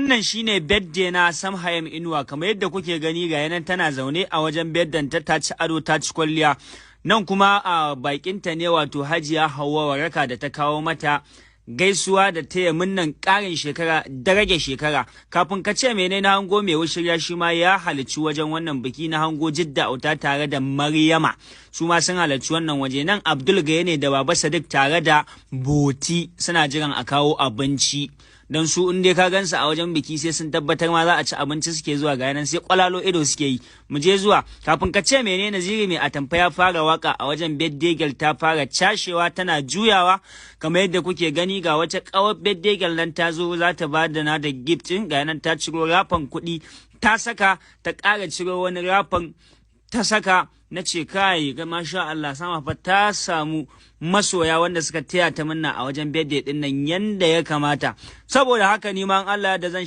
wannan shine birthday na Samhayam Inuwa, kamar yadda kuke gani ga yanan tana zaune a wajen birthday ta ci ado ta ci kwalliya. Nan kuma a bakinta ne wato Hajiya Hauwa Waraka da ta kawo mata gaisuwa da taya munnan ƙarin shekara da rage shekara. Kafin ka ce menene na hango mai wushirya shi ma ya halarci wajen wannan biki na hango Jidda Auta tare da Maryama, su ma sun halarci wannan waje. Nan Abdul Gaye ne da Baba Sadiq tare da Boti suna jiran a kawo abinci, don su in dai ka gansu a wajen biki sai sun tabbatar ma za a ci abinci suke zuwa, ga nan sai kwalalo ido suke yi. Mu je zuwa. Kafin ka ce menene Naziri mai atamfa ya fara waka a wajen birthday girl ta fara cashewa tana juyawa, kamar yadda kuke gani ga wata kawar birthday girl nan ta zo za ta ba da na da gift din, ga nan ta ciro rafan kuɗi ta saka, ta ƙara ciro wani rafan ta saka. Na ce kai ga masha Allah sama fa ta samu masoya wanda suka taya ta munna a wajen birthday din nan yanda ya kamata. Saboda haka ni ma Allah da zan